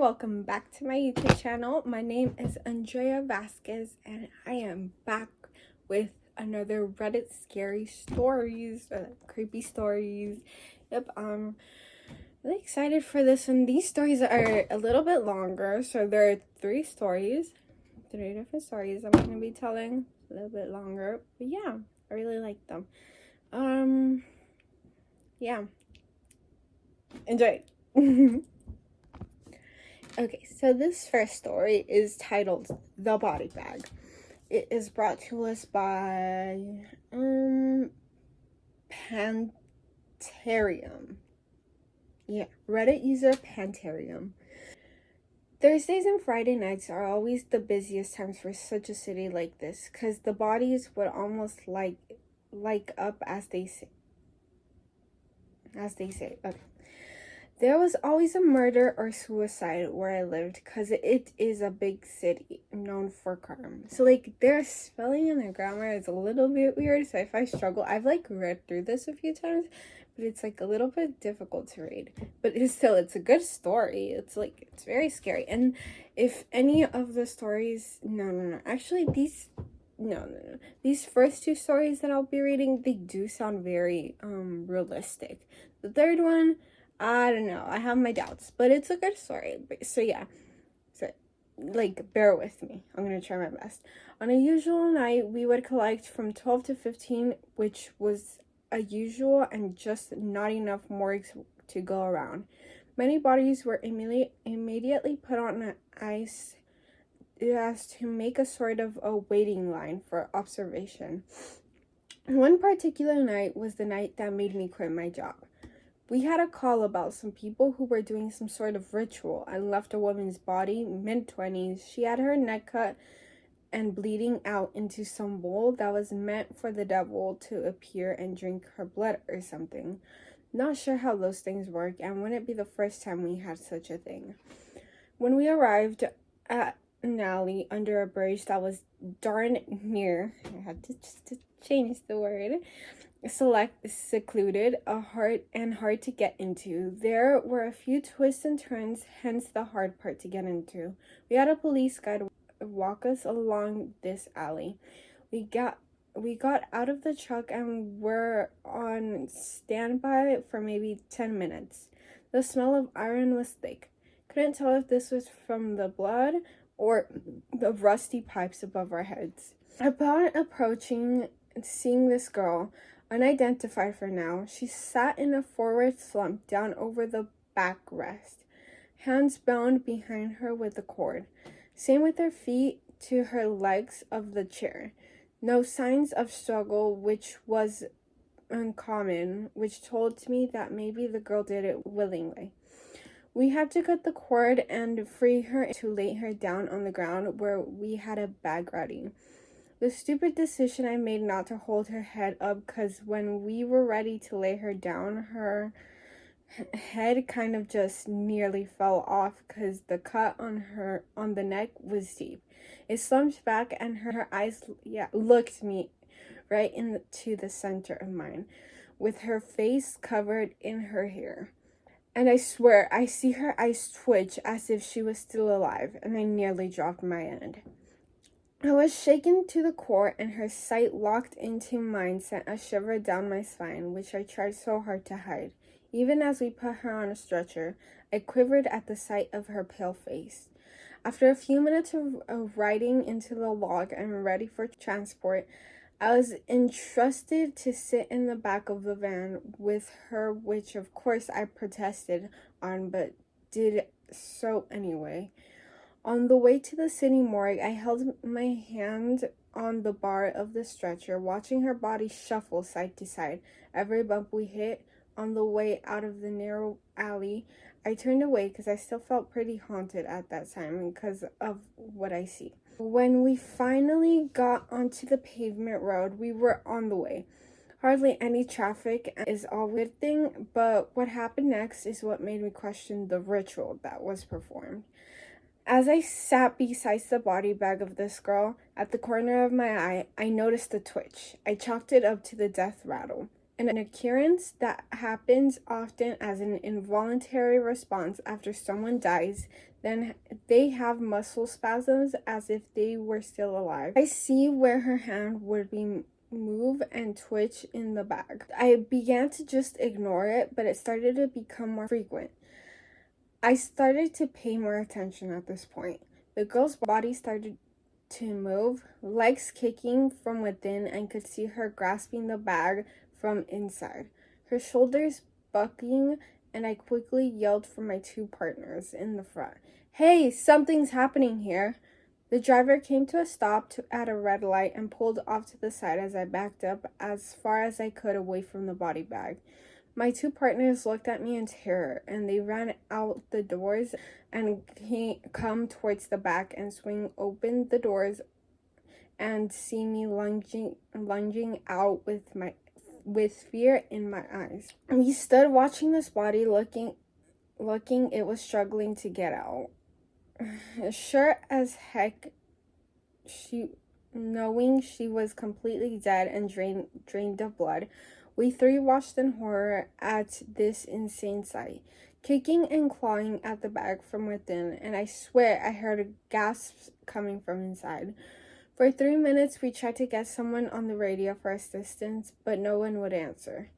welcome back to my YouTube channel. My name is Andrea Vasquez and I am back with another Reddit scary stories, creepy stories. Yep, I'm really excited for this one. These stories are a little bit longer, so there are three different stories I'm going to be telling, a little bit longer, but yeah, I really like them. Yeah, enjoy. Okay, so this first story is titled The Body Bag. It is brought to us by Pantarium. Yeah, Reddit user Pantarium. Thursdays and Friday nights are always the busiest times for such a city like this, because the bodies would almost like up, as they say. Okay. There was always a murder or suicide where I lived, because it is a big city known for crime. So, their spelling and their grammar is a little bit weird, so if I struggle, I've, read through this a few times, but it's, a little bit difficult to read. But it's a good story. It's very scary. And if any of the stories... No. Actually, these first two stories that I'll be reading, they do sound very, realistic. The third one... I don't know. I have my doubts, but it's a good story. So yeah. So, bear with me. I'm going to try my best. On a usual night, we would collect from 12 to 15, which was a usual and just not enough morgues to go around. Many bodies were immediately put on ice as to make a sort of a waiting line for observation. One particular night was the night that made me quit my job. We had a call about some people who were doing some sort of ritual and left a woman's body, mid-20s. She had her neck cut and bleeding out into some bowl that was meant for the devil to appear and drink her blood or something. Not sure how those things work, and wouldn't be the first time we had such a thing. When we arrived at an alley under a bridge that was darn near, I had to change the word, secluded, hard to get into. There were a few twists and turns, hence the hard part to get into. We had a police guide walk us along this alley. We got out of the truck and were on standby for maybe 10 minutes. The smell of iron was thick. Couldn't tell if this was from the blood or the rusty pipes above our heads. Upon approaching, seeing this girl, unidentified for now, she sat in a forward slump down over the backrest, hands bound behind her with a cord. Same with her feet to her legs of the chair. No signs of struggle, which was uncommon, which told me that maybe the girl did it willingly. We had to cut the cord and free her to lay her down on the ground where we had a bag ready. The stupid decision I made not to hold her head up, because when we were ready to lay her down, her head kind of just nearly fell off because the cut on the neck was deep. It slumped back and her eyes looked me right into the center of mine, with her face covered in her hair. And I swear, I see her eyes twitch as if she was still alive, and I nearly dropped my end. I was shaken to the core, and her sight locked into mine sent a shiver down my spine, which I tried so hard to hide. Even as we put her on a stretcher, I quivered at the sight of her pale face. After a few minutes of riding into the log and ready for transport, I was entrusted to sit in the back of the van with her, which of course I protested on, but did so anyway. On the way to the city morgue, I held my hand on the bar of the stretcher, watching her body shuffle side to side. Every bump we hit on the way out of the narrow alley, I turned away because I still felt pretty haunted at that time because of what I see. When we finally got onto the pavement road, we were on the way. Hardly any traffic is all a good thing, but what happened next is what made me question the ritual that was performed. As I sat beside the body bag of this girl, at the corner of my eye, I noticed a twitch. I chalked it up to the death rattle, an occurrence that happens often as an involuntary response after someone dies. Then they have muscle spasms as if they were still alive. I see where her hand would be move and twitch in the bag. I began to just ignore it, but it started to become more frequent. I started to pay more attention at this point. The girl's body started to move, legs kicking from within, and could see her grasping the bag from inside. Her shoulders bucking, and I quickly yelled for my two partners in the front. Hey, something's happening here. The driver came to a stop at a red light and pulled off to the side as I backed up as far as I could away from the body bag. My two partners looked at me in terror, and they ran out the doors and come towards the back and swing open the doors and see me lunging out with fear in my eyes. We stood watching this body, looking it was struggling to get out. Sure as heck, knowing she was completely dead and drained of blood, we three watched in horror at this insane sight, kicking and clawing at the bag from within, and I swear I heard gasps coming from inside. For 3 minutes, we tried to get someone on the radio for assistance, but no one would answer.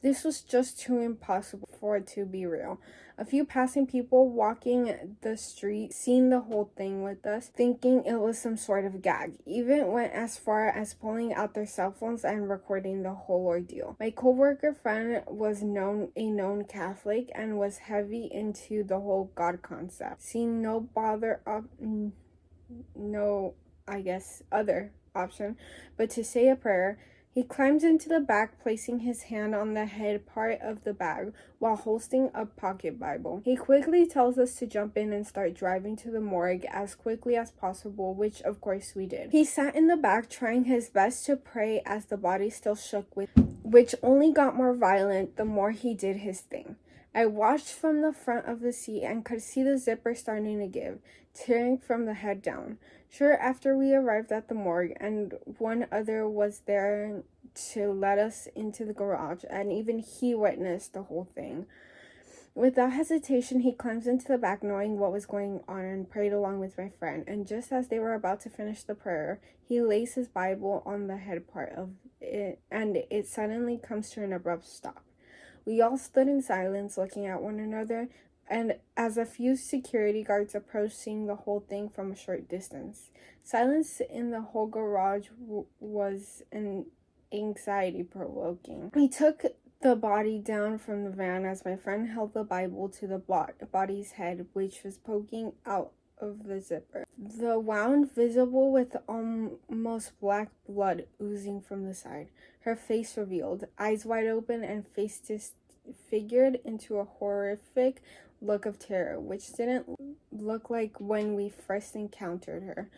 This was just too impossible for it to be real. A few passing people walking the street, seeing the whole thing with us, thinking it was some sort of gag, even went as far as pulling out their cell phones and recording the whole ordeal. My coworker friend was a known Catholic and was heavy into the whole God concept, seeing no other option but to say a prayer. He climbs into the back, placing his hand on the head part of the bag while holding a pocket Bible. He quickly tells us to jump in and start driving to the morgue as quickly as possible, which of course we did. He sat in the back trying his best to pray as the body still shook, which only got more violent the more he did his thing. I watched from the front of the seat and could see the zipper starting to give, tearing from the head down. Sure, after we arrived at the morgue and one other was there to let us into the garage, and even he witnessed the whole thing. Without hesitation, he climbs into the back knowing what was going on and prayed along with my friend, and just as they were about to finish the prayer, he lays his Bible on the head part of it, and it suddenly comes to an abrupt stop. We all stood in silence looking at one another, and as a few security guards approached, seeing the whole thing from a short distance. Silence in the whole garage was an anxiety-provoking. We took the body down from the van as my friend held the Bible to the body's head, which was poking out of the zipper. The wound visible with almost black blood oozing from the side. Her face revealed, eyes wide open and face disfigured into a horrific look of terror, which didn't look like when we first encountered her.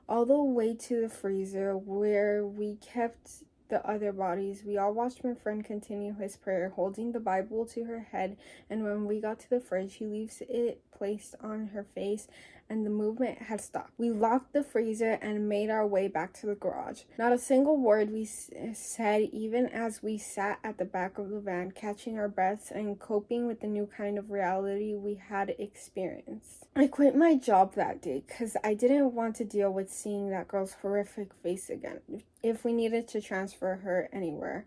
All the way to the freezer where we kept the other bodies, we all watched my friend continue his prayer, holding the Bible to her head, and when we got to the fridge, he leaves it placed on her face, and the movement had stopped. We locked the freezer and made our way back to the garage. Not a single word we said, even as we sat at the back of the van, catching our breaths and coping with the new kind of reality we had experienced. I quit my job that day because I didn't want to deal with seeing that girl's horrific face again, if we needed to transfer her anywhere.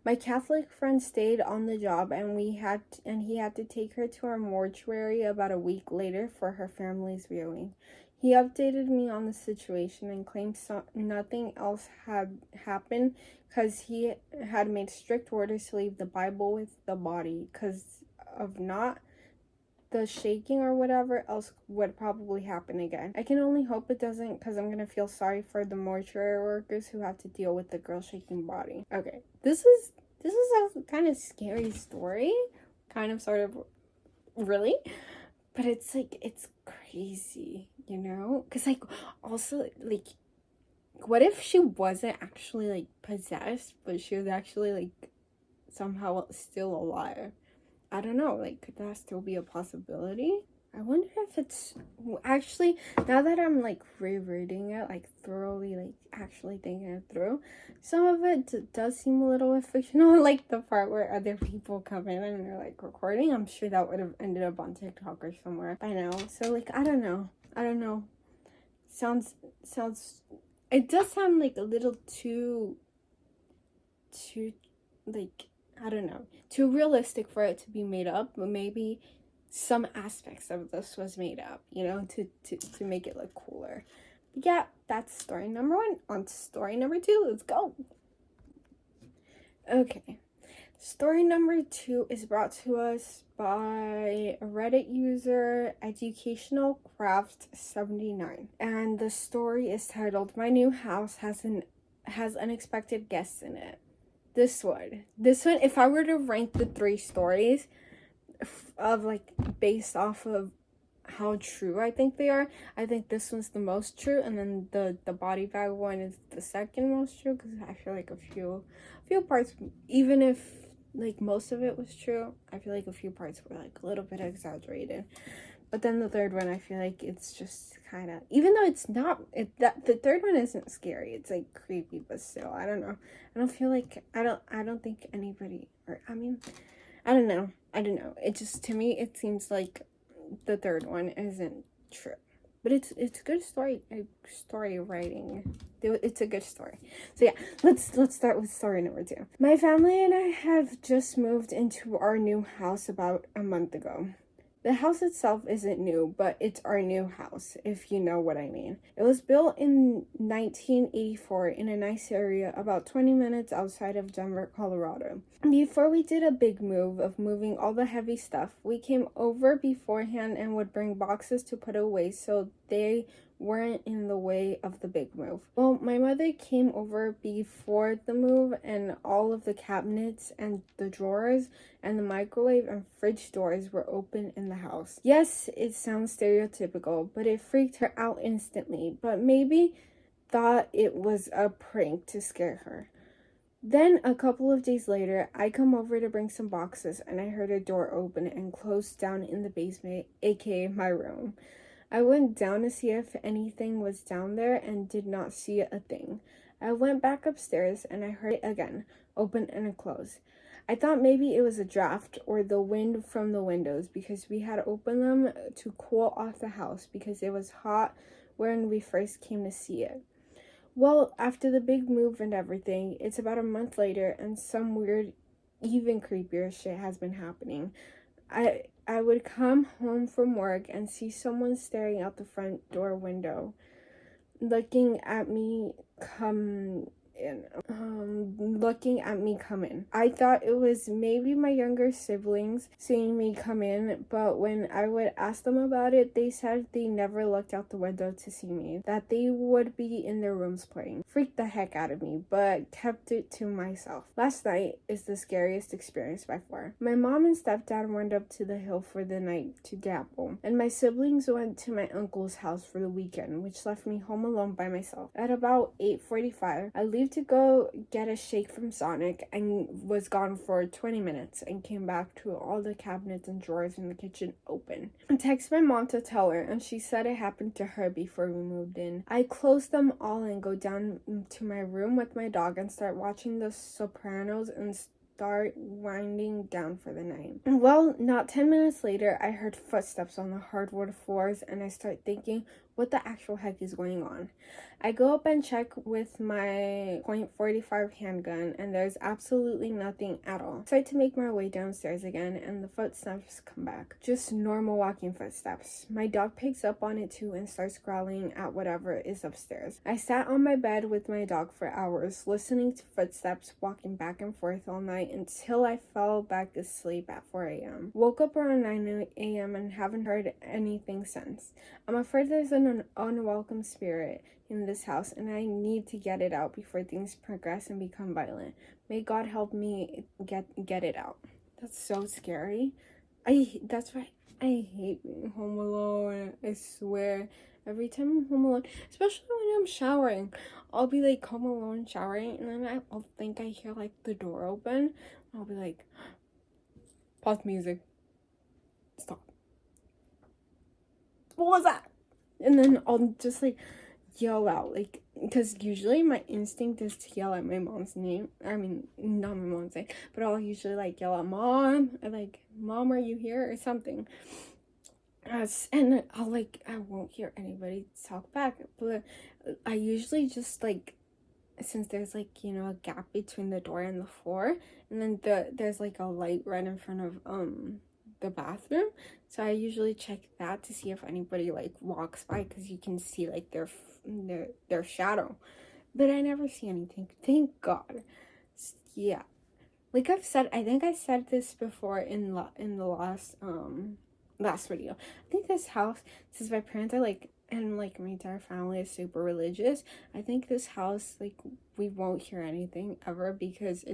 My Catholic friend stayed on the job, and he had to take her to our mortuary about a week later for her family's viewing. He updated me on the situation and claimed nothing else had happened because he had made strict orders to leave the Bible with the body, because of not the shaking or whatever else would probably happen again. I can only hope it doesn't, because I'm gonna feel sorry for the mortuary workers who have to deal with the girl shaking body. Okay, this is a kind of scary story, kind of sort of, really, but it's like, it's crazy, you know, because like also like, what if she wasn't actually like possessed, but she was actually like somehow still alive? I don't know, like, could that still be a possibility? I wonder if it's actually, now that I'm like rereading it, like thoroughly, like actually thinking it through, some of it does seem a little fictional. Like the part where other people come in and they're like recording. I'm sure that would have ended up on TikTok or somewhere by now. So like, I don't know. Sounds, it does sound like a little too, like, I don't know, too realistic for it to be made up, but maybe some aspects of this was made up, to make it look cooler. But yeah, that's story number 1. On to story number 2. Let's go. Okay. Story number 2 is brought to us by a Reddit user, Educational Craft 79. And the story is titled, My New House has unexpected guests in it. This one, if I were to rank the 3 stories of like based off of how true I think they are, I think this one's the most true, and then the body bag one is the second most true, because I feel like a few parts, even if like most of it was true, I feel like a few parts were like a little bit exaggerated. But then the third one, I feel like it's just kind of, even though it's not, the third one isn't scary. It's like creepy, but still, I don't know. I don't feel like, I don't think anybody, or I mean, I don't know. It just, to me, it seems like the third one isn't true. But it's good story writing. It's a good story. So yeah, let's start with story number 2. My family and I have just moved into our new house about a month ago. The house itself isn't new, but it's our new house, if you know what I mean. It was built in 1984 in a nice area about 20 minutes outside of Denver, Colorado. Before we did a big move of moving all the heavy stuff, we came over beforehand and would bring boxes to put away so they weren't in the way of the big move. Well, my mother came over before the move, and all of the cabinets and the drawers and the microwave and fridge doors were open in the house. Yes, it sounds stereotypical, but it freaked her out instantly, but maybe thought it was a prank to scare her. Then, a couple of days later, I come over to bring some boxes, and I heard a door open and close down in the basement, aka my room. I went down to see if anything was down there and did not see a thing. I went back upstairs and I heard it again, open and close. I thought maybe it was a draft or the wind from the windows, because we had opened them to cool off the house because it was hot when we first came to see it. Well, after the big move and everything, it's about a month later and some weird, even creepier shit has been happening. I would come home from work and see someone staring out the front door window, looking at me come in. I thought it was maybe my younger siblings seeing me come in, but when I would ask them about it, they said they never looked out the window to see me, that they would be in their rooms playing. Freaked the heck out of me, but kept it to myself. Last night is the scariest experience by far. My mom and stepdad went up to the hill for the night to gamble, and my siblings went to my uncle's house for the weekend, which left me home alone by myself. At about 8:45, I leave to go get a shake from Sonic and was gone for 20 minutes and came back to all the cabinets and drawers in the kitchen open. I texted my mom to tell her, and she said it happened to her before we moved in. I close them all and go down to my room with my dog and start watching The Sopranos and start winding down for the night. Well, not 10 minutes later, I heard footsteps on the hardwood floors and I start thinking, what the actual heck is going on? I go up and check with my .45 handgun and there's absolutely nothing at all. I start to make my way downstairs again and the footsteps come back. Just normal walking footsteps. My dog picks up on it too and starts growling at whatever is upstairs. I sat on my bed with my dog for hours, listening to footsteps walking back and forth all night until I fell back asleep at 4 a.m. Woke up around 9 a.m. and haven't heard anything since. I'm afraid there's an unwelcome spirit in this house and I need to get it out before things progress and become violent. May God help me get it out. That's so scary. That's why I hate being home alone. I swear. Every time I'm home alone, especially when I'm showering, I'll be like home alone showering and then I'll think I hear like the door open. I'll be like, pause music. Stop. what was that? And then I'll just like yell out, like, because usually my instinct is to yell at my mom's name. I mean, not my mom's name, but I'll usually like yell at mom, or like, mom, are you here, or something. And I won't hear anybody talk back, but I usually just like, since there's like, you know, a gap between the door and the floor, and then there's like a light right in front of the bathroom, so I usually check that to see if anybody like walks by, because you can see like their shadow, but I never see anything, thank God. Yeah, like I've said, I think I said this before in the last video. I think this house, since my parents are like, and like my entire family is super religious, I think this house, like, we won't hear anything ever, because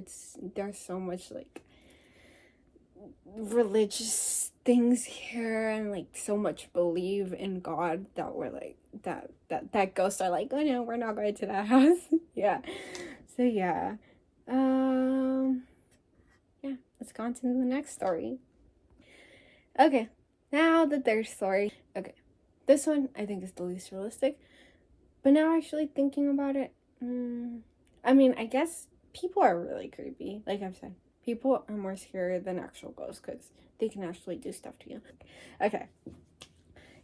there's so much like religious things here, and like so much believe in God, that we're like that ghosts are like, oh no, we're not going to that house. Yeah, so yeah, yeah, let's go on to the next story. Okay, now the third story. Okay, this one I think is the least realistic, but now actually thinking about it, I mean, I guess people are really creepy. Like I've said, people are more scary than actual ghosts, because they can actually do stuff to you. Okay,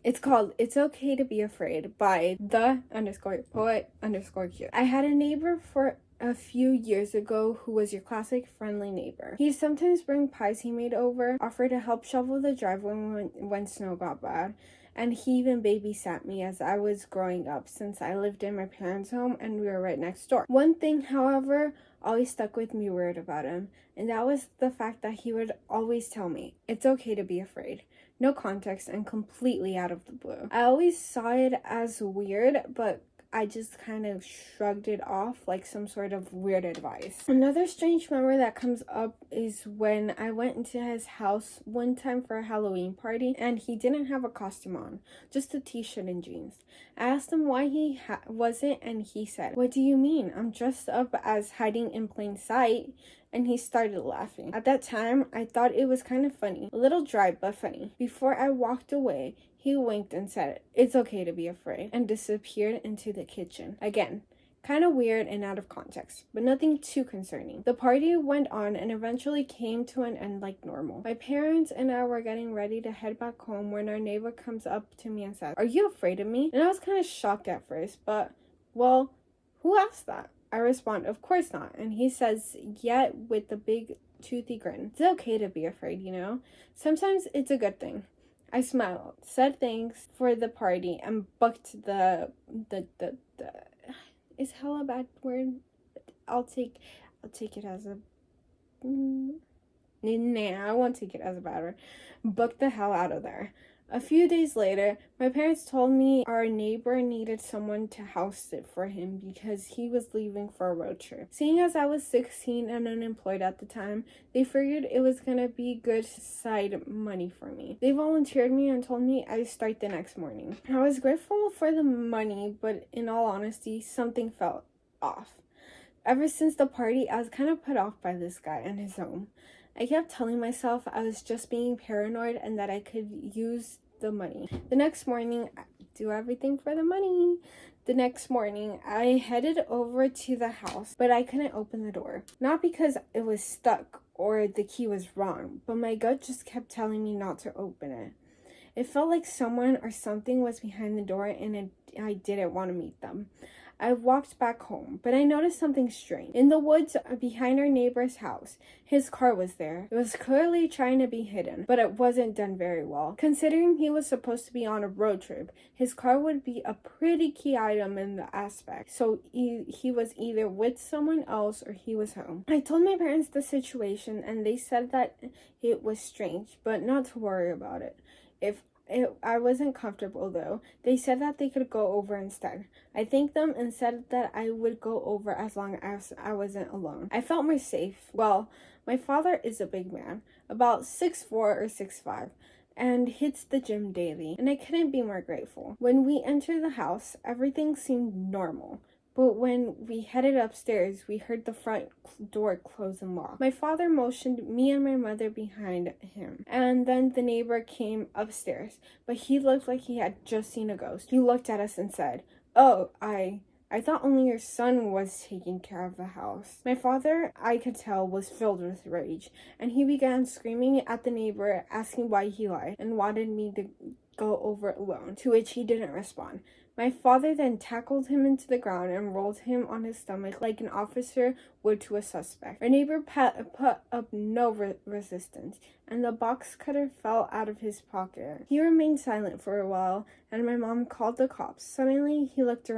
it's called It's Okay to Be Afraid by the _poet_cute. I had a neighbor for a few years ago who was your classic friendly neighbor. He'd sometimes bring pies he made over, offer to help shovel the driveway when snow got bad, and he even babysat me as I was growing up, since I lived in my parents' home and we were right next door. One thing, however, always stuck with me weird about him, and that was the fact that he would always tell me, it's okay to be afraid. No context and completely out of the blue. I always saw it as weird, but I just kind of shrugged it off like some sort of weird advice. Another strange memory that comes up is when I went into his house one time for a Halloween party, and he didn't have a costume on, just a t-shirt and jeans. I asked him why he wasn't, and he said, "What do you mean? I'm dressed up as hiding in plain sight." And he started laughing. At that time, I thought it was kind of funny. A little dry, but funny. Before I walked away, he winked and said, "It's okay to be afraid," and disappeared into the kitchen. Again, kind of weird and out of context, but nothing too concerning. The party went on and eventually came to an end like normal. My parents and I were getting ready to head back home when our neighbor comes up to me and says, "Are you afraid of me?" And I was kind of shocked at first, but, well, who asked that? I respond, "Of course not." And he says, yet with a big toothy grin, "It's okay to be afraid, you know? Sometimes it's a good thing." I smiled, said thanks for the party, and booked the is hell a bad word? I'll take it as a I won't take it as a bad word. Booked the hell out of there. A few days later, my parents told me our neighbor needed someone to house sit for him because he was leaving for a road trip. Seeing as I was 16 and unemployed at the time, they figured it was gonna be good side money for me. They volunteered me and told me I'd start the next morning. I was grateful for the money, but in all honesty, something felt off. Ever since the party, I was kind of put off by this guy and his home. I kept telling myself I was just being paranoid and that I could use the money. The next morning, do everything for the money. The next morning, I headed over to the house, but I couldn't open the door. Not because it was stuck or the key was wrong, but my gut just kept telling me not to open it. It felt like someone or something was behind the door, and I didn't want to meet them. I walked back home, but I noticed something strange. In the woods behind our neighbor's house, his car was there. It was clearly trying to be hidden, but it wasn't done very well. Considering he was supposed to be on a road trip, his car would be a pretty key item in the aspect. So he was either with someone else or he was home. I told my parents the situation, and they said that it was strange, but not to worry about it. I wasn't comfortable though. They said that they could go over instead. I thanked them and said that I would go over as long as I wasn't alone. I felt more safe. Well, my father is a big man, about 6'4" or 6'5", and hits the gym daily, and I couldn't be more grateful. When we entered the house, everything seemed normal. But when we headed upstairs, we heard the front door close and lock. My father motioned me and my mother behind him, and then the neighbor came upstairs, but he looked like he had just seen a ghost. He looked at us and said, "Oh, I thought only your son was taking care of the house." My father, I could tell, was filled with rage, and he began screaming at the neighbor, asking why he lied, and wanted me to go over alone, to which he didn't respond. My father then tackled him into the ground and rolled him on his stomach like an officer would to a suspect. Our neighbor put up no resistance, and the box cutter fell out of his pocket. He remained silent for a while, and my mom called the cops. Suddenly, he looked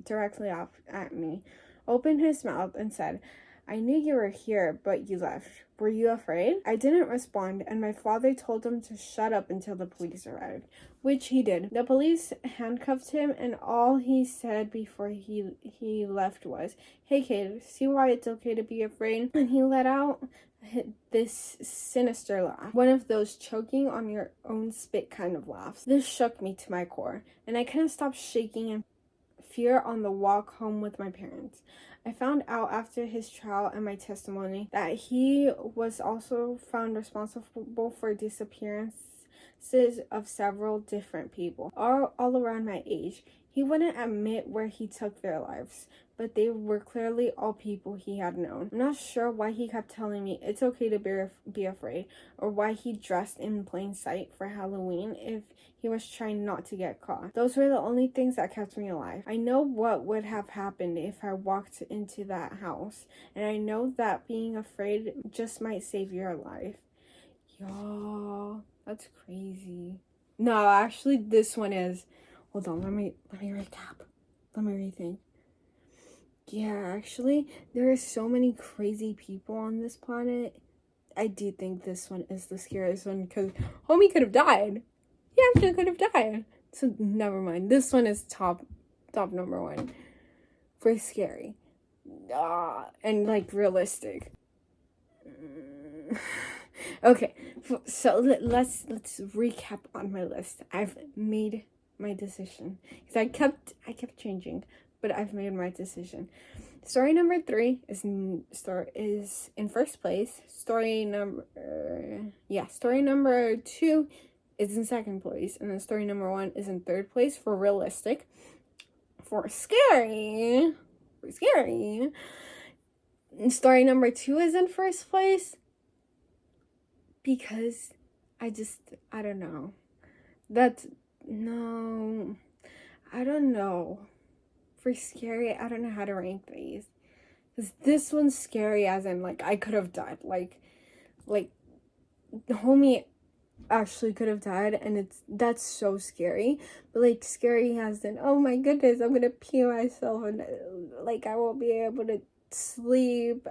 directly up at me, opened his mouth, and said, "I knew you were here, but you left. Were you afraid?" I didn't respond, and my father told him to shut up until the police arrived, which he did. The police handcuffed him, and all he said before he left was, "Hey kid, see why it's okay to be afraid?" And he let out this sinister laugh, one of those choking on your own spit kind of laughs. This shook me to my core, and I couldn't stop shaking in fear on the walk home with my parents. I found out after his trial and my testimony that he was also found responsible for disappearances of several different people, all around my age. He wouldn't admit where he took their lives, but they were clearly all people he had known. I'm not sure why he kept telling me it's okay to be afraid, or why he dressed in plain sight for Halloween if he was trying not to get caught. Those were the only things that kept me alive. I know what would have happened if I walked into that house, and I know that being afraid just might save your life. Y'all, that's crazy. No, actually, this one is... Hold on, let me recap. Let me rethink. Yeah, actually, there are so many crazy people on this planet. I do think this one is the scariest one because homie could have died. Yeah, he could have died. So never mind. This one is top number one for scary. And like realistic. Okay, so let's recap on my list. I've made my decision because I kept changing, but I've made my decision. Story number 3 is in first place. Story number 2 is in second place, and then story number 1 is in third place for realistic. For scary, and story number 2 is in first place because I don't know. No, I don't know. For scary, I don't know how to rank these. Because this one's scary as in, like, I could have died. Like, the homie actually could have died, and that's so scary. But, like, scary as in, oh my goodness, I'm gonna pee myself, and, like, I won't be able to sleep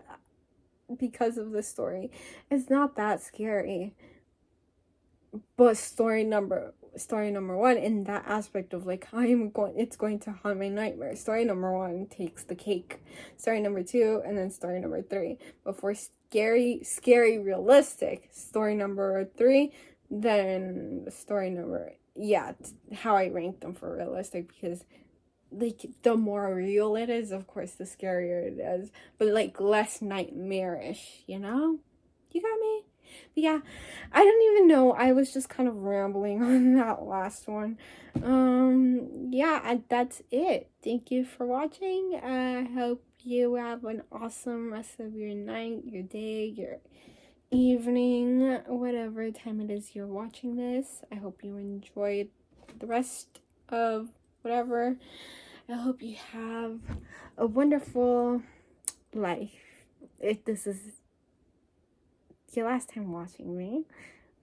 because of the story. It's not that scary. But story number 1 in that aspect of like it's going to haunt my nightmare. Story number 1 takes the cake. Story number 2 and then story number 3. But for scary realistic, story number 3, then story number how I rank them for realistic, because like the more real it is, of course, the scarier it is. But like less nightmarish, you know? You got me? But yeah, I don't even know. I was just kind of rambling on that last one. That's it. Thank you for watching. I hope you have an awesome rest of your night, your day, your evening, whatever time it is you're watching this. I hope you enjoyed the rest of whatever. I hope you have a wonderful life. If this is your last time watching me.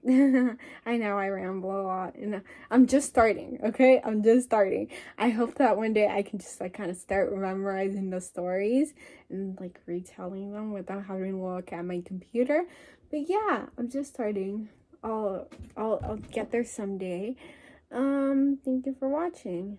I know I ramble a lot, and I'm just starting, okay? I'm just starting. I hope that one day I can just like kind of start memorizing the stories and like retelling them without having to look at my computer. But yeah, I'm just starting. I'll get there someday. Thank you for watching.